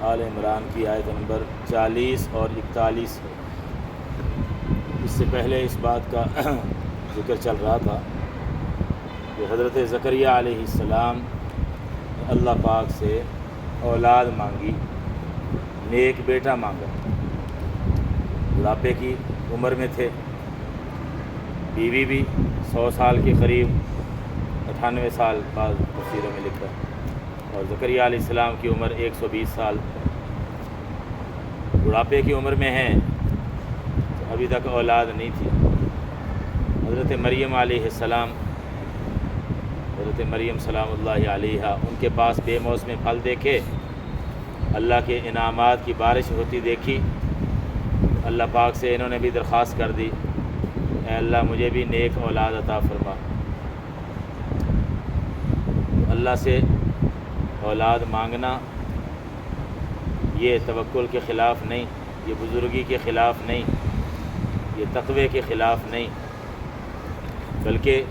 آل عمران کی آیت نمبر 40 اور 41 ہے۔ اس سے پہلے اس بات کا ذکر چل رہا تھا کہ حضرت زکریا علیہ السلام نے اللہ پاک سے اولاد مانگی، نیک بیٹا مانگا، بڑھاپے کی عمر میں تھے، بیوی بھی 100 سال کے قریب، 98 سال بعض تفسیروں میں لکھا، اور زکریا علیہ السلام کی عمر 120 سال، بڑھاپے کی عمر میں ہیں، ابھی تک اولاد نہیں تھی۔ حضرت مریم علیہ السلام، حضرت مریم سلام اللہ علیہا، ان کے پاس بے موسم پھل دیکھے، اللہ کے انعامات کی بارش ہوتی دیکھی، اللہ پاک سے انہوں نے بھی درخواست کر دی، اے اللہ مجھے بھی نیک اولاد عطا فرما۔ اللہ سے اولاد مانگنا یہ توکل کے خلاف نہیں، یہ بزرگی کے خلاف نہیں، یہ تقوی کے خلاف نہیں، بلکہ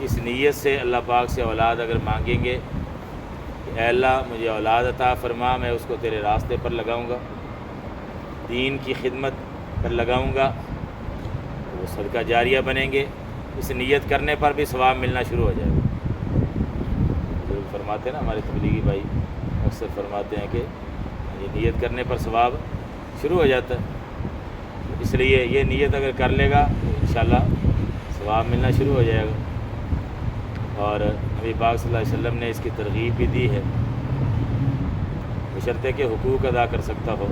اس نیت سے اللہ پاک سے اولاد اگر مانگیں گے کہ اے اللہ مجھے اولاد عطا فرما، میں اس کو تیرے راستے پر لگاؤں گا، دین کی خدمت پر لگاؤں گا، وہ صدقہ جاریہ بنیں گے، اس نیت کرنے پر بھی ثواب ملنا شروع ہو جائے گا۔ بزرگ فرماتے ہیں نا، ہمارے تبلیغی بھائی اکثر فرماتے ہیں کہ یہ نیت کرنے پر ثواب شروع ہو جاتا ہے، اس لیے یہ نیت اگر کر لے گا تو انشاءاللہ ثواب ملنا شروع ہو جائے گا۔ اور نبی پاک صلی اللہ علیہ وسلم نے اس کی ترغیب بھی دی ہے، بشرطے کہ حقوق ادا کر سکتا ہو،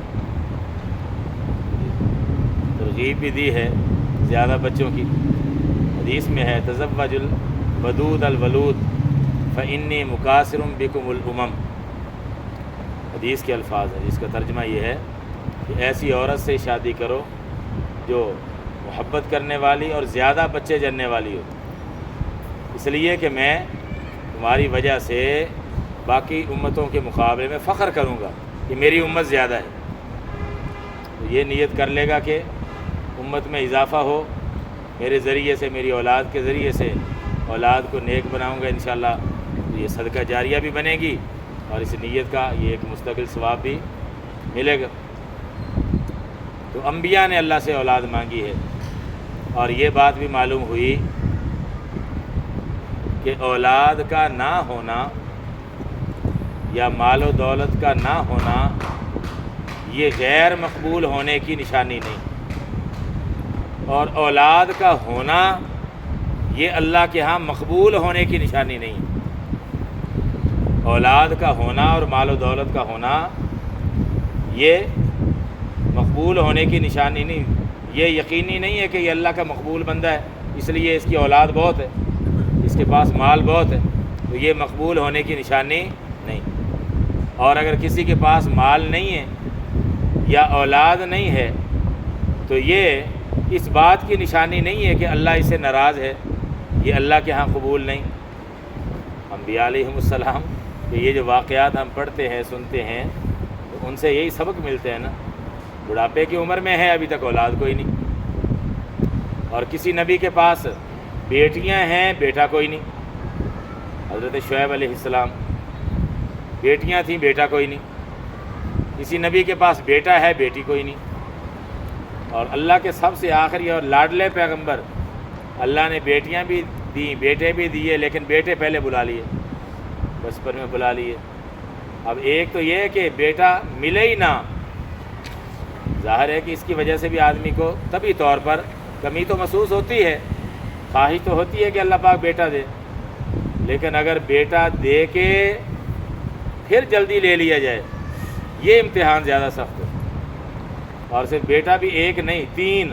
ترغیب بھی دی ہے زیادہ بچوں کی۔ حدیث میں ہے تزوج الودود الولود فإنی مکاثر بکم الامم، حدیث کے الفاظ ہیں جس کا ترجمہ یہ ہے کہ ایسی عورت سے شادی کرو جو محبت کرنے والی اور زیادہ بچے جننے والی ہو، اس لیے کہ میں تمہاری وجہ سے باقی امتوں کے مقابلے میں فخر کروں گا کہ میری امت زیادہ ہے۔ تو یہ نیت کر لے گا کہ امت میں اضافہ ہو، میرے ذریعے سے، میری اولاد کے ذریعے سے اولاد کو نیک بناؤں گا انشاءاللہ، یہ صدقہ جاریہ بھی بنے گی اور اس نیت کا یہ ایک مستقل ثواب بھی ملے گا۔ تو انبیاء نے اللہ سے اولاد مانگی ہے، اور یہ بات بھی معلوم ہوئی کہ اولاد کا نہ ہونا یا مال و دولت کا نہ ہونا یہ غیر مقبول ہونے کی نشانی نہیں، اور اولاد کا ہونا یہ اللہ کے ہاں مقبول ہونے کی نشانی نہیں۔ اولاد کا ہونا اور مال و دولت کا ہونا یہ مقبول ہونے کی نشانی نہیں، یہ یقینی نہیں ہے کہ یہ اللہ کا مقبول بندہ ہے اس لیے اس کی اولاد بہت ہے، اس کے پاس مال بہت ہے، تو یہ مقبول ہونے کی نشانی نہیں۔ اور اگر کسی کے پاس مال نہیں ہے یا اولاد نہیں ہے تو یہ اس بات کی نشانی نہیں ہے کہ اللہ اس سے ناراض ہے، یہ اللہ کے ہاں قبول نہیں۔ انبیاء علیہم السلام کہ یہ جو واقعات ہم پڑھتے ہیں سنتے ہیں تو ان سے یہی سبق ملتے ہیں نا، بڑھاپے کی عمر میں ہے، ابھی تک اولاد کوئی نہیں، اور کسی نبی کے پاس بیٹیاں ہیں، بیٹا کوئی نہیں۔ حضرت شعیب علیہ السلام بیٹیاں تھیں، بیٹا کوئی نہیں۔ کسی نبی کے پاس بیٹا ہے، بیٹی کوئی نہیں۔ اور اللہ کے سب سے آخری اور لاڈلے پیغمبر، اللہ نے بیٹیاں بھی دیں، بیٹے بھی دیے، لیکن بیٹے پہلے بلا لیے، بچپن میں بلا لیے۔ اب ایک تو یہ کہ بیٹا ملے ہی نہ، ظاہر ہے کہ اس کی وجہ سے بھی آدمی کو طبعی طور پر کمی تو محسوس ہوتی ہے، خواہش تو ہوتی ہے کہ اللہ پاک بیٹا دے، لیکن اگر بیٹا دے کے پھر جلدی لے لیا جائے یہ امتحان زیادہ سخت ہے۔ اور صرف بیٹا بھی ایک نہیں، 3،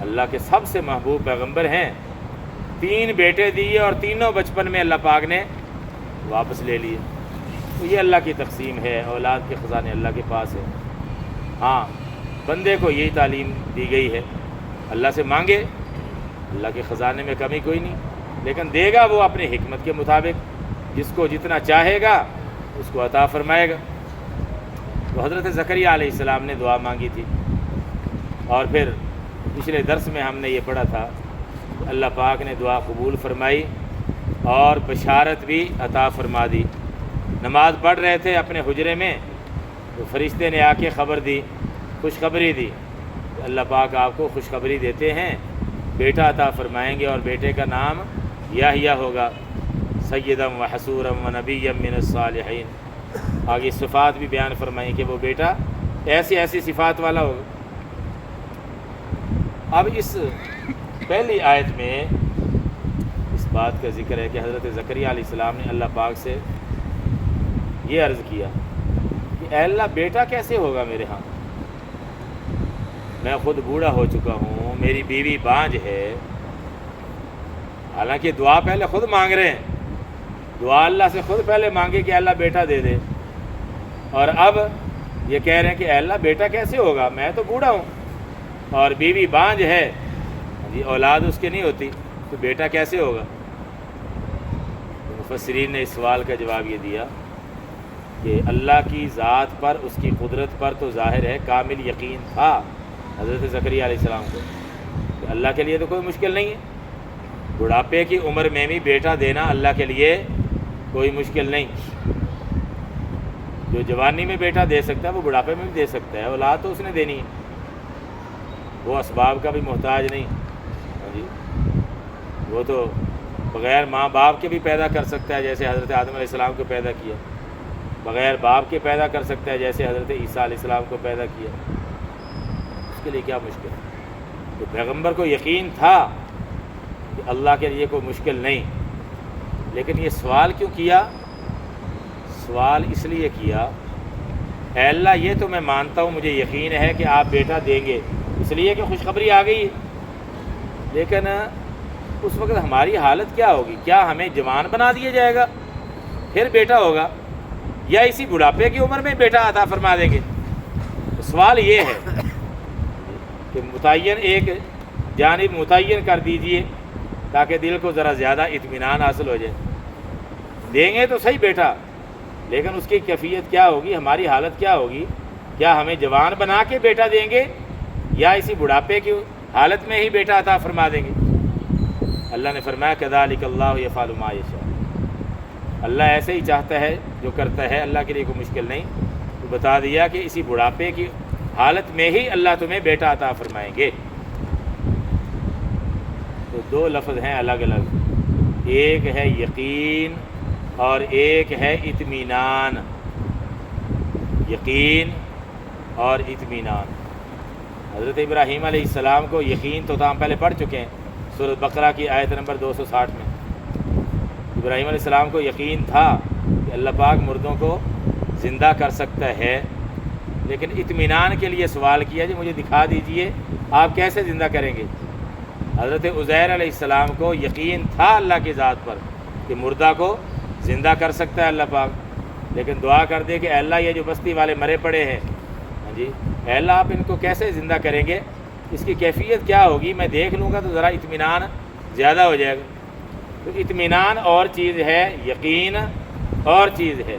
اللہ کے سب سے محبوب پیغمبر ہیں، 3 بیٹے دیے اور تینوں بچپن میں اللہ پاک نے واپس لے لیے۔ تو یہ اللہ کی تقسیم ہے، اولاد کے خزانے اللہ کے پاس ہے۔ ہاں بندے کو یہی تعلیم دی گئی ہے، اللہ سے مانگے، اللہ کے خزانے میں کمی کوئی نہیں، لیکن دے گا وہ اپنے حکمت کے مطابق، جس کو جتنا چاہے گا اس کو عطا فرمائے گا۔ تو حضرت زکریا علیہ السلام نے دعا مانگی تھی، اور پھر پچھلے درس میں ہم نے یہ پڑھا تھا کہ اللہ پاک نے دعا قبول فرمائی اور بشارت بھی عطا فرما دی نماز پڑھ رہے تھے اپنے حجرے میں، تو فرشتے نے آ کے خبر دی، خوشخبری دی، اللہ پاک آپ کو خوشخبری دیتے ہیں بیٹا عطا فرمائیں گے، اور بیٹے کا نام یحییٰ ہوگا، سیدم و حسورم و نبیم من الصالحین۔ آگے صفات بھی بیان فرمائیں کہ وہ بیٹا ایسی ایسی صفات والا ہوگا۔ اب اس پہلی آیت میں اس بات کا ذکر ہے کہ حضرت زکریہ علیہ السلام نے اللہ پاک سے یہ عرض کیا کہ اے اللہ بیٹا کیسے ہوگا میرے ہاں، میں خود بوڑھا ہو چکا ہوں، میری بیوی بانجھ ہے۔ حالانکہ دعا پہلے خود مانگ رہے ہیں، دعا اللہ سے خود پہلے مانگے کہ اللہ بیٹا دے دے، اور اب یہ کہہ رہے ہیں کہ اے اللہ بیٹا کیسے ہوگا، میں تو بوڑھا ہوں اور بیوی بانجھ ہے، جی اولاد اس کی نہیں ہوتی، تو بیٹا کیسے ہوگا؟ مفسرین نے اس سوال کا جواب یہ دیا کہ اللہ کی ذات پر، اس کی قدرت پر تو ظاہر ہے کامل یقین تھا حضرت زکریہ علیہ السلام کو کہ اللہ کے لیے تو کوئی مشکل نہیں ہے، بڑھاپے کی عمر میں بھی بیٹا دینا اللہ کے لیے کوئی مشکل نہیں۔ جو جوانی میں بیٹا دے سکتا ہے وہ بڑھاپے میں بھی دے سکتا ہے، اولاد تو اس نے دینی ہے، وہ اسباب کا بھی محتاج نہیں، جی وہ تو بغیر ماں باپ کے بھی پیدا کر سکتا ہے، جیسے حضرت آدم علیہ السلام کو پیدا کیا، بغیر باپ کے پیدا کر سکتا ہے جیسے حضرت عیسیٰ علیہ السلام کو پیدا کیا، اس کے لیے کیا مشکل ہے؟ تو پیغمبر کو یقین تھا کہ اللہ کے لیے کوئی مشکل نہیں، لیکن یہ سوال کیوں کیا؟ سوال اس لیے کیا اے اللہ یہ تو میں مانتا ہوں، مجھے یقین ہے کہ آپ بیٹا دیں گے، اس لیے کہ خوشخبری آ گئی، لیکن اس وقت ہماری حالت کیا ہوگی؟ کیا ہمیں جوان بنا دیا جائے گا پھر بیٹا ہوگا، یا اسی بڑھاپے کی عمر میں بیٹا عطا فرما دیں گے؟ تو سوال یہ ہے کہ متعین ایک جانب متعین کر دیجئے تاکہ دل کو ذرا زیادہ اطمینان حاصل ہو جائے۔ دیں گے تو صحیح بیٹا، لیکن اس کی کیفیت کیا ہوگی، ہماری حالت کیا ہوگی؟ کیا ہمیں جوان بنا کے بیٹا دیں گے یا اسی بڑھاپے کی حالت میں ہی بیٹا عطا فرما دیں گے؟ اللہ نے فرمایا کذالک اللہ یفعل ما یشاء، اللہ ایسے ہی چاہتا ہے جو کرتا ہے، اللہ کے لیے کوئی مشکل نہیں۔ تو بتا دیا کہ اسی بڑھاپے کی حالت میں ہی اللہ تمہیں بیٹا عطا فرمائیں گے۔ تو دو لفظ ہیں الگ الگ، ایک ہے یقین اور ایک ہے اطمینان، یقین اور اطمینان۔ حضرت ابراہیم علیہ السلام کو یقین تو تھا، ہم پہلے پڑھ چکے ہیں سورۃ بقرہ کی آیت نمبر 260 میں، ابراہیم علیہ السلام کو یقین تھا کہ اللہ پاک مردوں کو زندہ کر سکتا ہے، لیکن اطمینان کے لیے سوال کیا جی مجھے دکھا دیجئے آپ کیسے زندہ کریں گے۔ حضرت عزیر علیہ السلام کو یقین تھا اللہ کی ذات پر کہ مردہ کو زندہ کر سکتا ہے اللہ پاک، لیکن دعا کر دے کہ اے اللہ یہ جو بستی والے مرے پڑے ہیں، ہاں جی اے اللہ آپ ان کو کیسے زندہ کریں گے، اس کی کیفیت کیا ہوگی، میں دیکھ لوں گا تو ذرا اطمینان زیادہ ہو جائے گا۔ تو اطمینان اور چیز ہے، یقین اور چیز ہے۔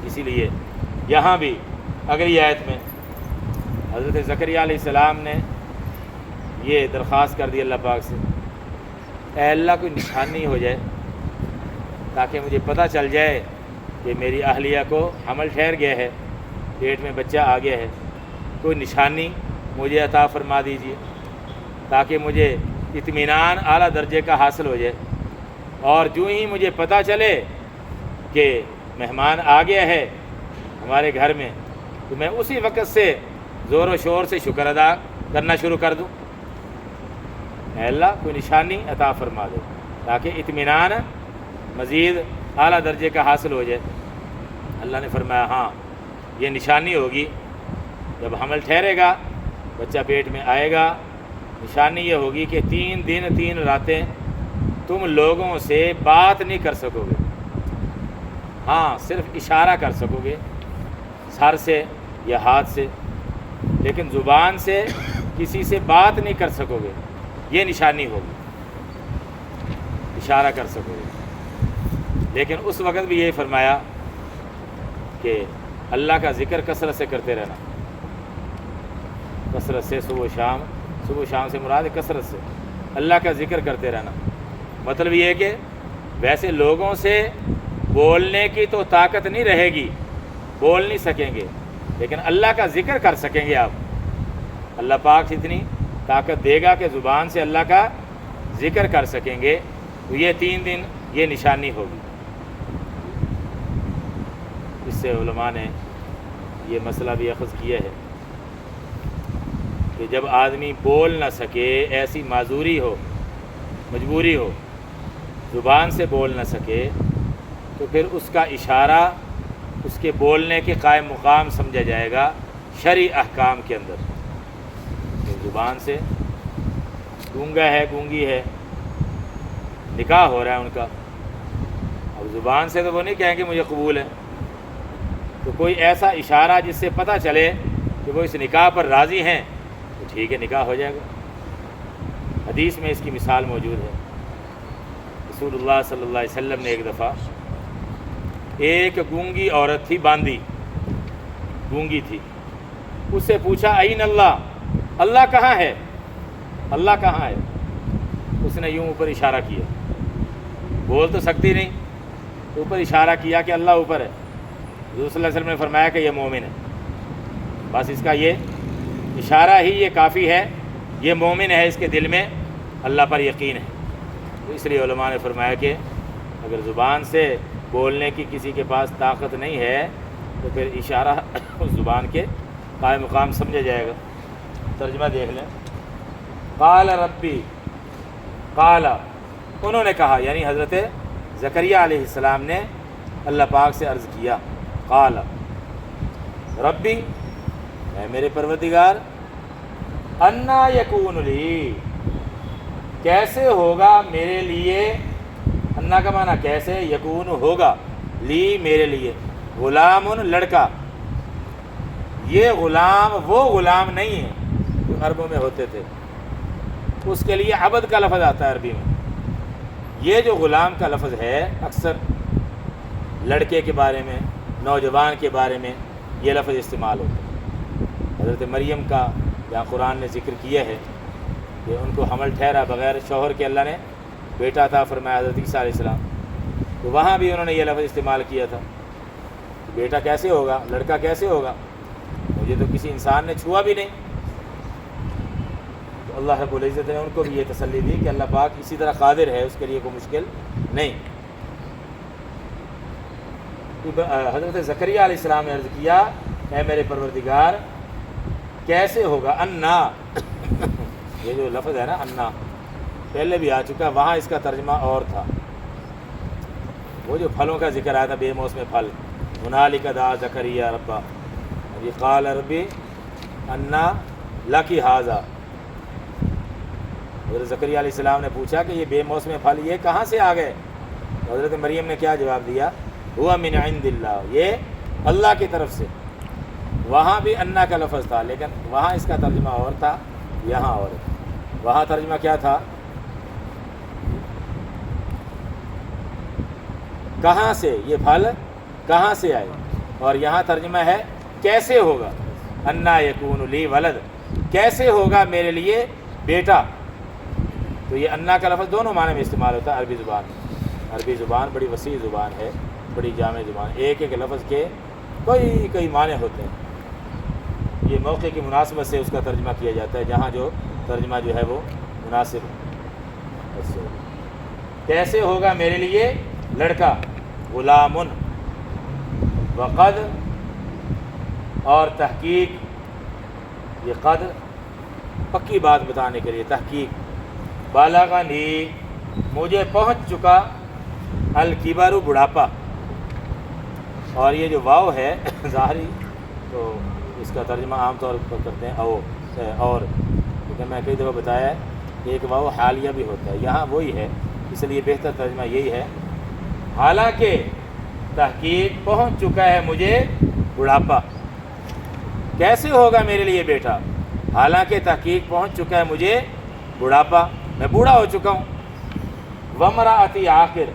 اسی لیے یہاں بھی اگلی آیت میں حضرت زکریہ علیہ السلام نے یہ درخواست کر دی اللہ پاک سے، اے اللہ کوئی نشانی ہو جائے تاکہ مجھے پتہ چل جائے کہ میری اہلیہ کو حمل ٹھہر گیا ہے، پیٹ میں بچہ آ گیا ہے، کوئی نشانی مجھے عطا فرما دیجیے تاکہ مجھے اطمینان اعلیٰ درجے کا حاصل ہو جائے، اور جو ہی مجھے پتہ چلے کہ مہمان آ گیا ہے ہمارے گھر میں تو میں اسی وقت سے زور و شور سے شکر ادا کرنا شروع کر دوں۔ اے اللہ کوئی نشانی عطا فرما دے تاکہ اطمینان مزید اعلیٰ درجے کا حاصل ہو جائے۔ اللہ نے فرمایا ہاں یہ نشانی ہوگی، جب حمل ٹھہرے گا بچہ پیٹ میں آئے گا، نشانی یہ ہوگی کہ 3 دن 3 راتیں تم لوگوں سے بات نہیں کر سکو گے، ہاں صرف اشارہ کر سکو گے سر سے یا ہاتھ سے، لیکن زبان سے کسی سے بات نہیں کر سکو گے، یہ نشانی ہوگی، اشارہ کر سکو گے۔ لیکن اس وقت بھی یہی فرمایا کہ اللہ کا ذکر کثرت سے کرتے رہنا، کثرت سے صبح و شام سے مراد کثرت سے اللہ کا ذکر کرتے رہنا۔ مطلب یہ ہے کہ ویسے لوگوں سے بولنے کی تو طاقت نہیں رہے گی، بول نہیں سکیں گے، لیکن اللہ کا ذکر کر سکیں گے آپ۔ اللہ پاک اتنی طاقت دے گا کہ زبان سے اللہ کا ذکر کر سکیں گے، تو یہ 3 دن یہ نشانی ہوگی۔ اس سے علماء نے یہ مسئلہ بھی اخذ کیا ہے کہ جب آدمی بول نہ سکے، ایسی معذوری ہو، مجبوری ہو، زبان سے بول نہ سکے، تو پھر اس کا اشارہ اس کے بولنے کے قائم مقام سمجھا جائے گا شرعی احکام کے اندر۔ تو زبان سے گونگا ہے، گونگی ہے، نکاح ہو رہا ہے ان کا، اب زبان سے تو وہ نہیں کہیں کہ مجھے قبول ہے، تو کوئی ایسا اشارہ جس سے پتہ چلے کہ وہ اس نکاح پر راضی ہیں، تو ٹھیک ہے، نکاح ہو جائے گا۔ حدیث میں اس کی مثال موجود ہے۔ رسول اللہ صلی اللہ علیہ وسلم نے ایک دفعہ ایک گونگی عورت تھی، باندھی گونگی تھی، اس سے پوچھا این اللہ، اللہ کہاں ہے، اللہ کہاں ہے؟ اس نے یوں اوپر اشارہ کیا، بول تو سکتی نہیں، اوپر اشارہ کیا کہ اللہ اوپر ہے۔ حضور صلی اللہ علیہ وسلم نے فرمایا کہ یہ مومن ہے، بس اس کا یہ اشارہ ہی یہ کافی ہے، یہ مومن ہے، اس کے دل میں اللہ پر یقین ہے۔ تو اس لیے علماء نے فرمایا کہ اگر زبان سے بولنے کی کسی کے پاس طاقت نہیں ہے تو پھر اشارہ اس زبان کے قائم مقام سمجھا جائے گا۔ ترجمہ دیکھ لیں۔ قال ربی، قال انہوں نے کہا، یعنی حضرت زکریا علیہ السلام نے اللہ پاک سے عرض کیا، قال ربی، اے میرے پروردگار، انا یکون لی، کیسے ہوگا میرے لیے، انا کا معنی کیسے، یکون ہوگا، لی میرے لیے، غلام لڑکا۔ یہ غلام وہ غلام نہیں ہے جو عربوں میں ہوتے تھے، اس کے لیے عبد کا لفظ آتا ہے عربی میں۔ یہ جو غلام کا لفظ ہے اکثر لڑکے کے بارے میں، نوجوان کے بارے میں یہ لفظ استعمال ہوتا ہے۔ حضرت مریم کا جہاں قرآن نے ذکر کیا ہے کہ ان کو حمل ٹھہرا بغیر شوہر کے، اللہ نے بیٹا تھا فرمایا حضرت عیسیٰ علیہ السلام، تو وہاں بھی انہوں نے یہ لفظ استعمال کیا تھا، بیٹا کیسے ہوگا، لڑکا کیسے ہوگا، مجھے تو کسی انسان نے چھوا بھی نہیں۔ تو اللہ رب العزت نے ان کو بھی یہ تسلی دی کہ اللہ پاک اسی طرح قادر ہے، اس کے لیے کوئی مشکل نہیں۔ حضرت زکریا علیہ السلام نے عرض کیا، اے میرے پروردگار، کیسے ہوگا، انا یہ جو لفظ ہے نا انا، پہلے بھی آ چکا، وہاں اس کا ترجمہ اور تھا، وہ جو پھلوں کا ذکر آیا تھا، بے موسم پھل، ہنالک دعا زکریا ربا، یہ قال ربی انا لکی ھذا۔ حضرت زکریا علیہ السلام نے پوچھا کہ یہ بے موسم پھل یہ کہاں سے آ گئے؟ حضرت مریم نے کیا جواب دیا، ہوا من عند اللہ، یہ اللہ کی طرف سے۔ وہاں بھی انا کا لفظ تھا، لیکن وہاں اس کا ترجمہ اور تھا، یہاں اور ہے۔ وہاں ترجمہ کیا تھا، کہاں سے، یہ پھل کہاں سے آئے، اور یہاں ترجمہ ہے کیسے ہوگا، انا یکون لی ولد، کیسے ہوگا میرے لیے بیٹا۔ تو یہ انا کا لفظ دونوں معنی میں استعمال ہوتا ہے عربی زبان میں۔ عربی زبان بڑی وسیع زبان ہے، بڑی جامع زبان، ایک ایک لفظ کے کئی معنی ہوتے ہیں۔ یہ موقع کی مناسبت سے اس کا ترجمہ کیا جاتا ہے، جہاں جو ترجمہ جو ہے وہ مناسب ہے۔ کیسے ہوگا میرے لیے لڑکا، غلام، وقد، اور تحقیق، یہ قد پکی بات بتانے کے لیے، تحقیق، بالغنی، مجھے پہنچ چکا، الکبر، بڑھاپا، اور یہ جو واو ہے ظاہری تو اس کا ترجمہ عام طور پر کرتے ہیں اور، لیکن میں کئی دفعہ بتایا ہے ایک واو حالیہ بھی ہوتا ہے، یہاں وہی ہے، اس لیے بہتر ترجمہ یہی ہے، حالانکہ تحقیق پہنچ چکا ہے مجھے بڑھاپا۔ کیسے ہوگا میرے لیے بیٹا، حالانکہ تحقیق پہنچ چکا ہے مجھے بڑھاپا، میں بوڑھا ہو چکا ہوں۔ وامرأتی عاقر،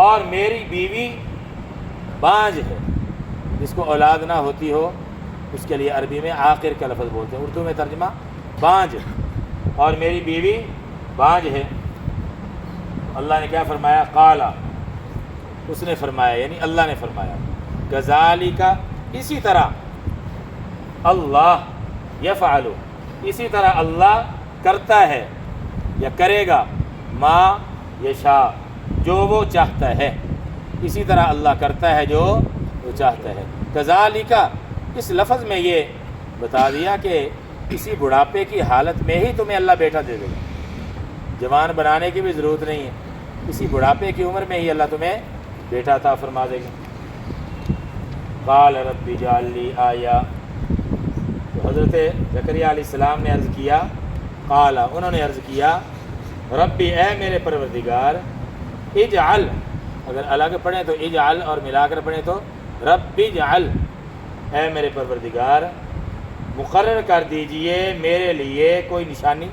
اور میری بیوی بانجھ ہے، جس کو اولاد نہ ہوتی ہو اس کے لیے عربی میں عاقر کا لفظ بولتے ہیں، اردو میں ترجمہ بانجھ، اور میری بیوی بانجھ ہے۔ اللہ نے کیا فرمایا، قال، اس نے فرمایا یعنی اللہ نے فرمایا کذالک اسی طرح اللہ یفعل اسی طرح اللہ کرتا ہے یا کرے گا ما یشاء جو وہ چاہتا ہے، اسی طرح اللہ کرتا ہے جو وہ چاہتا ہے۔ کذالک اس لفظ میں یہ بتا دیا کہ کسی بڑھاپے کی حالت میں ہی تمہیں اللہ بیٹا دے دے گا، جوان بنانے کی بھی ضرورت نہیں ہے، کسی بڑھاپے کی عمر میں ہی اللہ تمہیں بیٹا عطا فرما دے گا۔ قال رب اجعل لی آیہ، تو حضرت زکریا علیہ السلام نے عرض کیا، قال انہوں نے عرض کیا ربی اے میرے پروردگار، اجعل اگر الگ پڑھیں تو اجعل اور ملا کر پڑھیں تو رب اجعل اے میرے پروردگار مقرر کر دیجئے میرے لیے کوئی نشانی،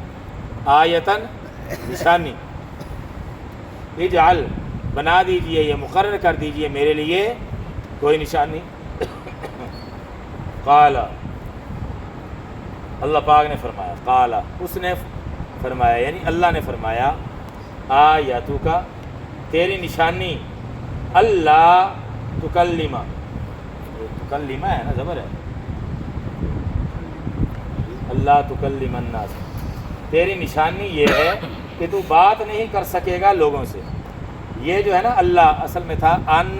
آیتن نشانی، اجعل بنا دیجئے یا مقرر کر دیجئے میرے لیے کوئی نشانی۔ قال اللہ پاک نے فرمایا، قال اس نے فرمایا یعنی اللہ نے فرمایا آیاتو کا تیری نشانی اللہ تکلمہ، تکلمہ ہے نا زبر ہے، اللہ تکلم الناس، تیری نشانی یہ ہے کہ تو بات نہیں کر سکے گا لوگوں سے۔ یہ جو ہے نا اللہ اصل میں تھا ان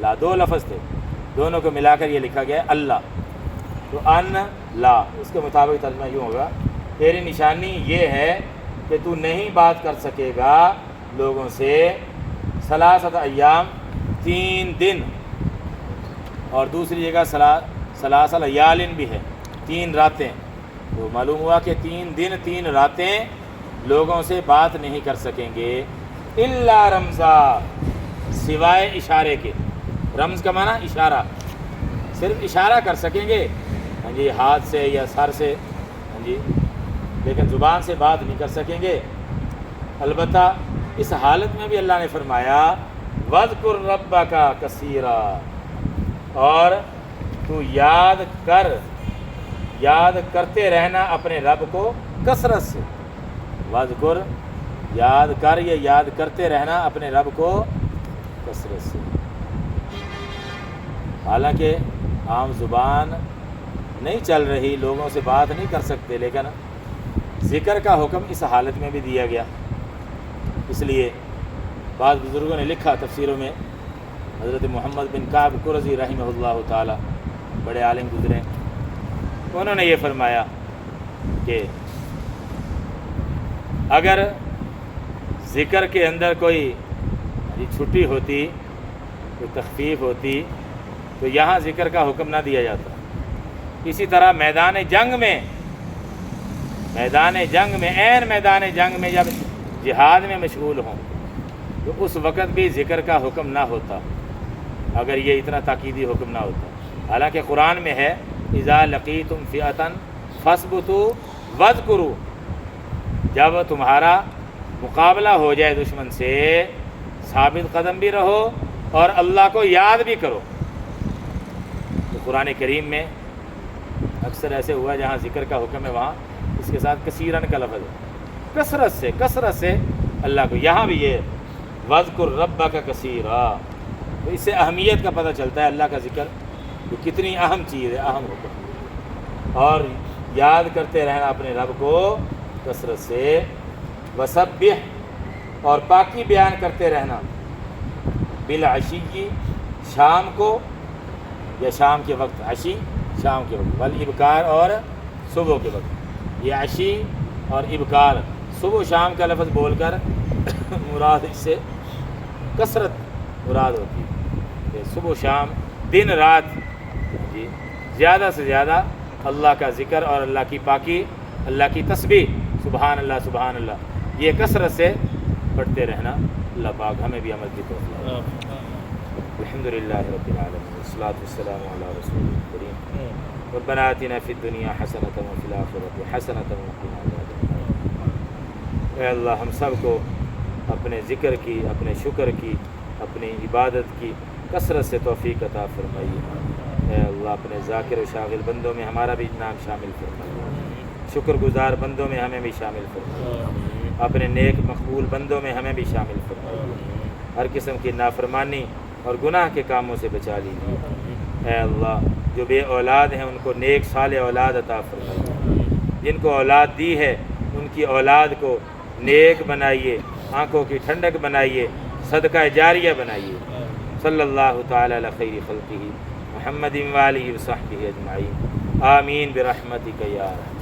لا دو لفظ تھے، دونوں کو ملا کر یہ لکھا گیا ہے اللہ، تو ان لا اس کے مطابق ترجمہ یوں ہوگا تیری نشانی یہ ہے کہ تو نہیں بات کر سکے گا لوگوں سے ثلاثۃ ایام 3 دن، اور دوسری جگہ ثلاث لیال بھی ہے 3 راتیں، تو معلوم ہوا کہ 3 دن 3 راتیں لوگوں سے بات نہیں کر سکیں گے، الا رمزا سوائے اشارے کے، رمز کا معنی اشارہ، صرف اشارہ کر سکیں گے ہاں جی ہاتھ سے یا سر سے ہاں جی، لیکن زبان سے بات نہیں کر سکیں گے۔ البتہ اس حالت میں بھی اللہ نے فرمایا وَاذْكُرْ رَبَّكَ كَثِيرًا، اور تو یاد کرتے رہنا اپنے رب کو کثرت سے، وَاذْكُرْ یاد کر یا یاد کرتے رہنا اپنے رب کو کثرت سے۔ حالانکہ عام زبان نہیں چل رہی، لوگوں سے بات نہیں کر سکتے، لیکن ذکر کا حکم اس حالت میں بھی دیا گیا۔ اس لیے بعض بزرگوں نے لکھا تفسیروں میں، حضرت محمد بن کعب قرظی رحمہ اللہ تعالی بڑے عالم گزرے، انہوں نے یہ فرمایا کہ اگر ذکر کے اندر کوئی چھٹی ہوتی، کوئی تخفیف ہوتی تو یہاں ذکر کا حکم نہ دیا جاتا۔ اسی طرح میدان جنگ میں عین میدان جنگ میں جب جہاد میں مشغول ہوں تو اس وقت بھی ذکر کا حکم نہ ہوتا، اگر یہ اتنا تاکیدی حکم نہ ہوتا۔ حالانکہ قرآن میں ہے اذا لقیتم فئۃ فاثبتوا واذکروا، جب تمہارا مقابلہ ہو جائے دشمن سے ثابت قدم بھی رہو اور اللہ کو یاد بھی کرو۔ تو قرآن کریم میں اکثر ایسے ہوا جہاں ذکر کا حکم ہے وہاں اس کے ساتھ کثیرن کا لفظ ہے، کثرت سے اللہ کو، یہاں بھی یہ وَاذْكُرْ رَبَّكَ كَثِيرًا، تو اس سے اہمیت کا پتہ چلتا ہے اللہ کا ذکر کہ کتنی اہم چیز ہے، اہم حکم، اور یاد کرتے رہنا اپنے رب کو کثرت سے، وَسَبِّحْ اور پاکی بیان کرتے رہنا، بالعشی شام کو یا شام کے وقت، عشی شام کے وقت، والابکار اور صبح کے وقت، یہ عشی اور ابکار صبح و شام کا لفظ بول کر مراد اس سے کثرت مراد ہوتی ہے کہ صبح و شام دن رات جی زیادہ سے زیادہ اللہ کا ذکر اور اللہ کی پاکی، اللہ کی تسبیح، سبحان اللہ سبحان اللہ، یہ کثرت سے پڑھتے رہنا۔ اللہ پاک ہمیں بھی عمل کی توفیق۔ الحمدللہ رب العالمین والصلاۃ والسلام علی رسول الکریم ربنا آتنا فی الدنیا حسنۃ وفی الآخرۃ حسنۃ وقنا عذاب النار۔ اے اللہ ہم سب کو اپنے ذکر کی، اپنے شکر کی، اپنی عبادت کی کثرت سے توفیق عطا فرمائیے۔ اے اللہ اپنے ذاکر و شاغل بندوں میں ہمارا بھی نام شامل فرمائیے۔ شکر گزار بندوں میں ہمیں بھی شامل فرما، اپنے نیک مقبول بندوں میں ہمیں بھی شامل فرما، ہر قسم کی نافرمانی اور گناہ کے کاموں سے بچا لیجیے۔ اے اللہ جو بے اولاد ہیں ان کو نیک صالح اولاد عطا فرمائیے، جن کو اولاد دی ہے ان کی اولاد کو نیک بنائیے، آنکھوں کی ٹھنڈک بنائیے، صدقہ جاریہ بنائیے۔ صلی اللہ تعالی علی خیر خلقہ محمد و آلہ و صحبہ اجمعین، آمین برحمتک یا رحمن۔